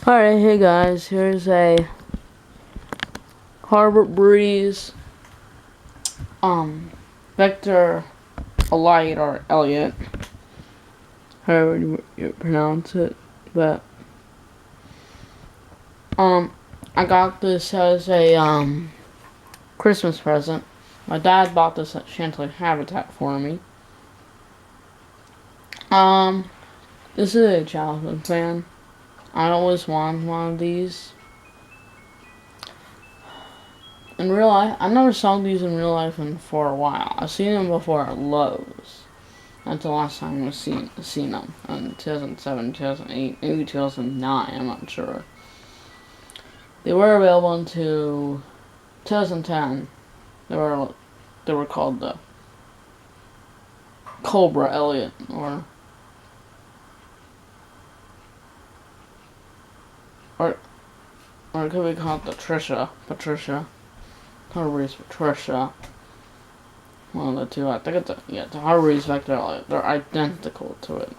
Alright, hey guys, here's a Harbor Breeze Vector Elite or Elliot, however you pronounce it. But I got this as a Christmas present. My dad bought this at Chantilly Habitat for me. This is a childhood fan. I always wanted one of these. In real life, I never saw these in real life for a while. I've seen them before at Lowe's. That's the last time I've seen them. In 2007, 2008, maybe 2009, I'm not sure. They were available until 2010. They were called the Cobra Elliot, or it could be called the Patricia. Harvey's Patricia. One of the two. I think it's the Harvey's Vector Elliot. They're identical to it.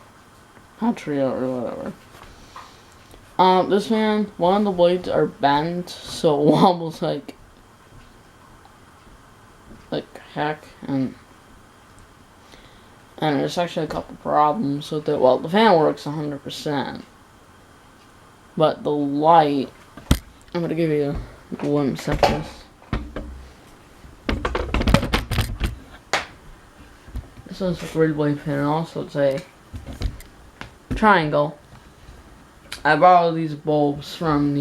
Patria or whatever. This fan, one of the blades are bent, so it wobbles like heck, and there's actually a couple problems with it. Well, the fan works 100%, but the light, I'm gonna give you a glimpse of this. This one's a grid blade fan, and also it's a triangle. I borrowed these bulbs from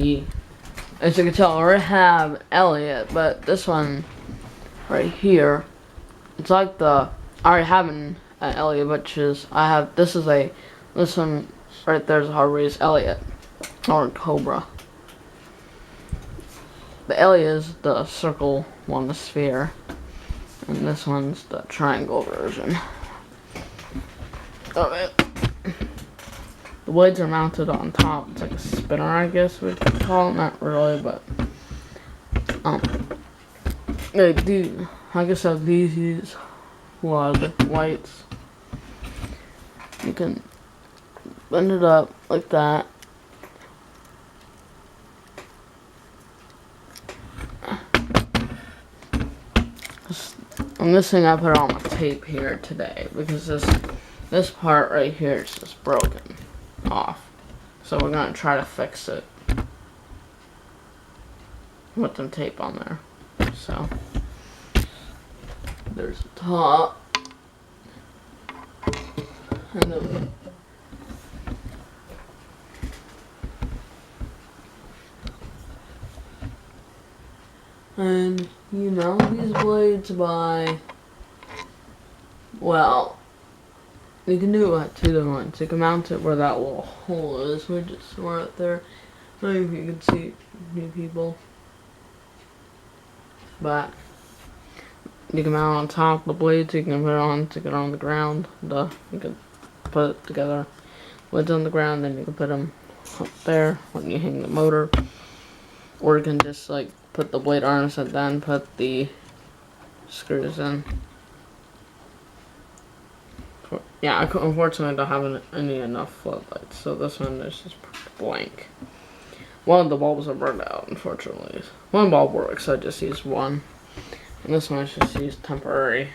as you can tell, I already have Elliot, but this one right here, it's like I already have an Elliot, which is, this one right there is a Harvey's Elliot, or Cobra. The Elliot is the circle one, the sphere. And this one's the triangle version of it. The blades are mounted on top. It's like a spinner, I guess we could call it. Not really, but they do. Like I said, these use a lot of the lights. You can bend it up like that. And this thing, I put on my tape here today because this part right here is just broken off. So we're gonna try to fix it with some tape on there. So there's the top, and then and you know, these blades well, you can do it two different ones. You can mount it where that little hole is, which is right there. I don't know if you can see new people. But you can mount on top of the blades, you can put it on to get on the ground. You can put it together. Blades on the ground, then you can put them up there when you hang the motor. Or you can just put the blade arms and then put the screws in. Yeah, unfortunately I don't have any enough floodlights, so this one is just blank. One of the bulbs are burned out, unfortunately. One bulb works, so I just used one. And this one I just used temporary.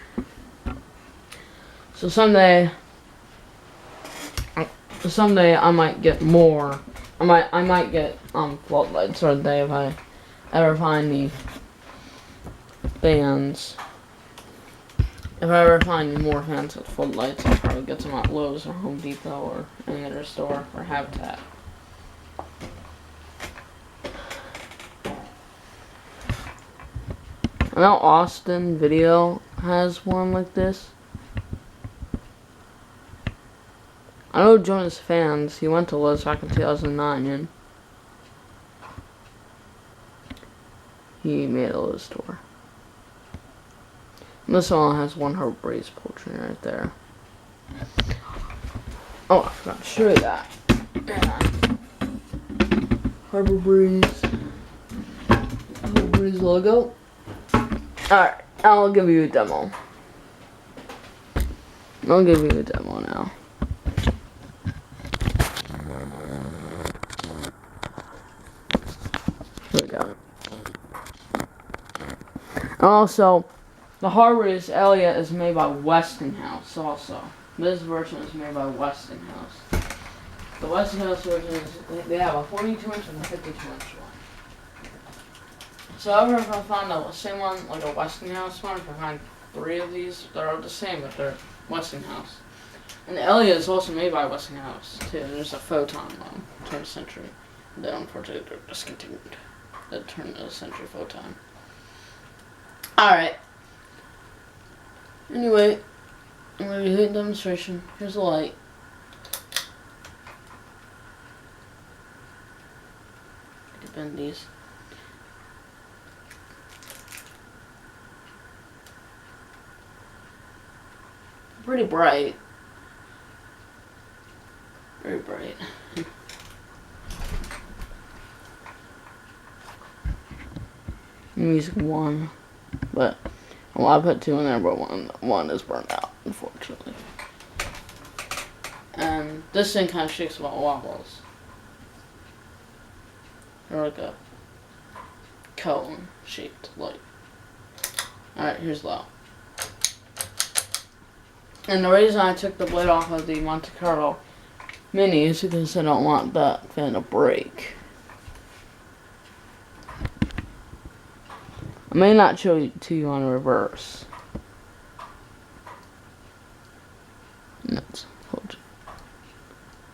So someday I might get more. I might get floodlights or day if I ever find any fans. If I ever find any more fans with floodlights, I'll probably get some at Lowe's or Home Depot or any other store or Habitat. I know Austin Video has one like this. I know Jonas Fans, he went to Lowe's back in 2009 and he made a Lowe's store. And this one has one Harbor Breeze poultry right there. Oh, I forgot to show you that. Harbor Breeze logo. Alright, I'll give you a demo. I'll give you a demo now. go. Also, the Harvard's Elliott is made by Westinghouse also. This version is made by Westinghouse. The Westinghouse version is, they have a 42 inch and a 52 inch one. So ever if I find the same one, like a Westinghouse one, if I find 3 of these, they're all the same, but they're Westinghouse. And the Elliott is also made by Westinghouse too. There's a Photon one, turn of the century. Then unfortunately they're discontinued. The turn of the century Photon. Alright. Anyway, I'm going to do a demonstration. Here's the light. I can bend these. Pretty bright. Very bright. I'm using 1, but well, I put 2 in there, but one is burnt out, unfortunately. And this thing kind of shakes about wobbles. They're like a cone-shaped light. Alright, here's low. And the reason I took the blade off of the Monte Carlo Mini is because I don't want that fan to break. I may not show it to you on reverse.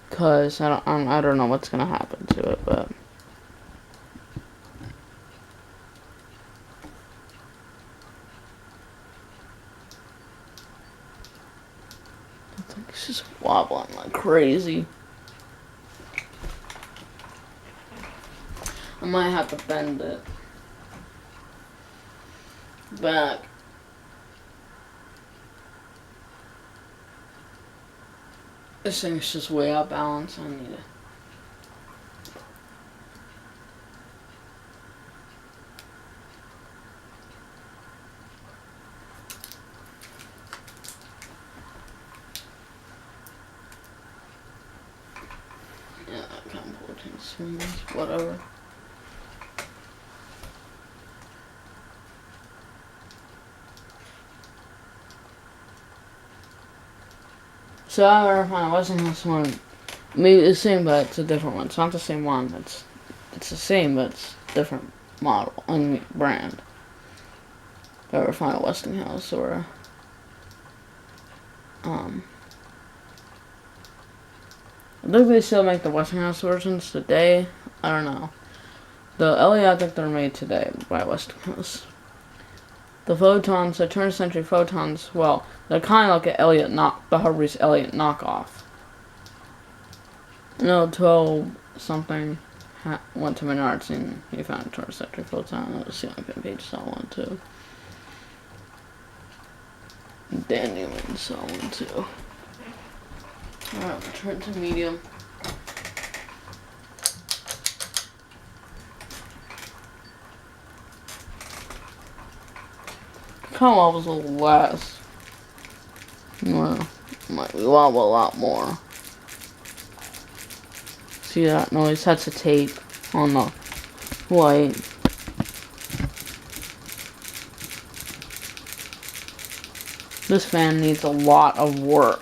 Because I don't know what's gonna happen to it, but it's just wobbling like crazy. I might have to bend it back. This thing's just way out of balance. I need it. Yeah, that kind of working smooth. Whatever. So I ever find a Westinghouse one, maybe the same, but it's a different one. It's not the same one. It's the same, but it's different model and brand. If I ever find a Westinghouse or I think they still make the Westinghouse versions today. I don't know. The Elliott, I think they're made today by Westinghouse. The Photons, the turn of the century Photons, well, they're kind of like an Elliott the Harvard's Elliott knockoff. I know 12 something went to Menards and he found a turn of the century Photon. That was the only page saw one too. Dan Newman saw one too. Alright, return to medium. Come on, was a little less. Well, might wobble a lot more. See that noise? That's the tape on the light. This fan needs a lot of work.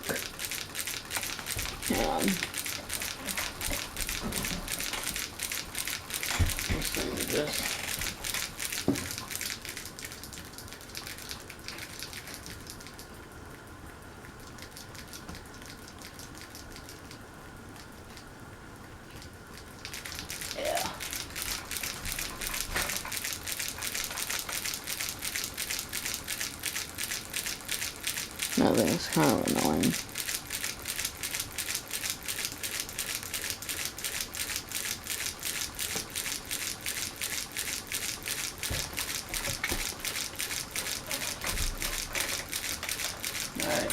And this thing just that thing's kind of annoying. Alright.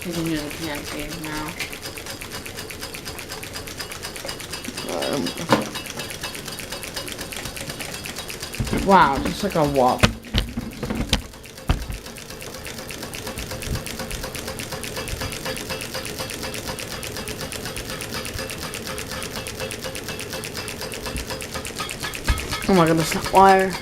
You can hear the can change now. Wow, just like a wop. Oh my goodness, that wire.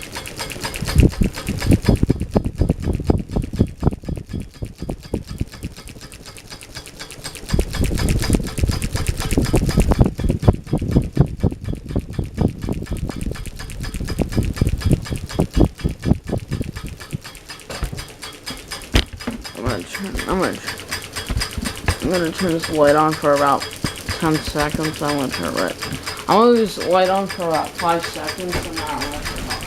I'm gonna turn this light on for about 10 seconds. I'm gonna turn it. I'm gonna leave this light on for about 5 seconds, and then I'm gonna turn it off.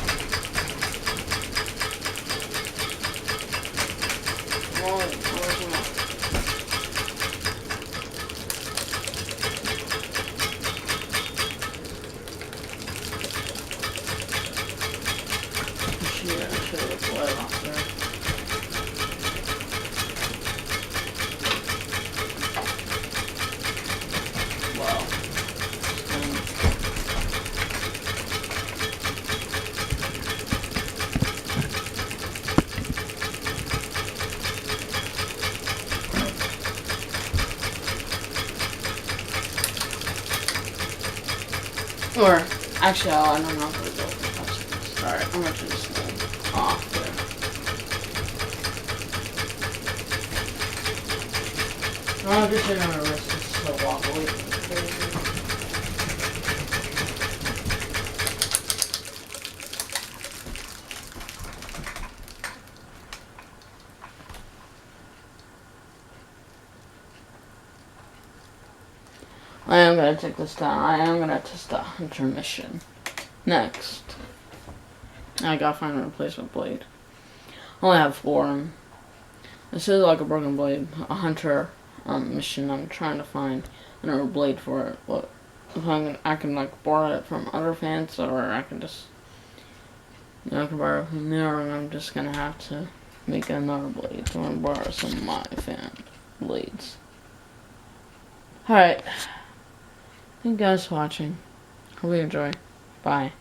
Or, actually, I don't know if it'll go for 5 seconds. Alright, I'm gonna turn this thing off there. I'm just gonna risk this to walk away from the crazy. I am gonna take this down. I am gonna test the hunter mission. Next, I gotta find a replacement blade. I only have 4. This is like a broken blade, a hunter mission. I'm trying to find another blade for it. But if I can like borrow it from other fans, or I can just, I can borrow it from there, and I'm just gonna have to make another blade. So I'm gonna borrow some of my fan blades. Alright. Thank you guys for watching. Hope you enjoy. Bye.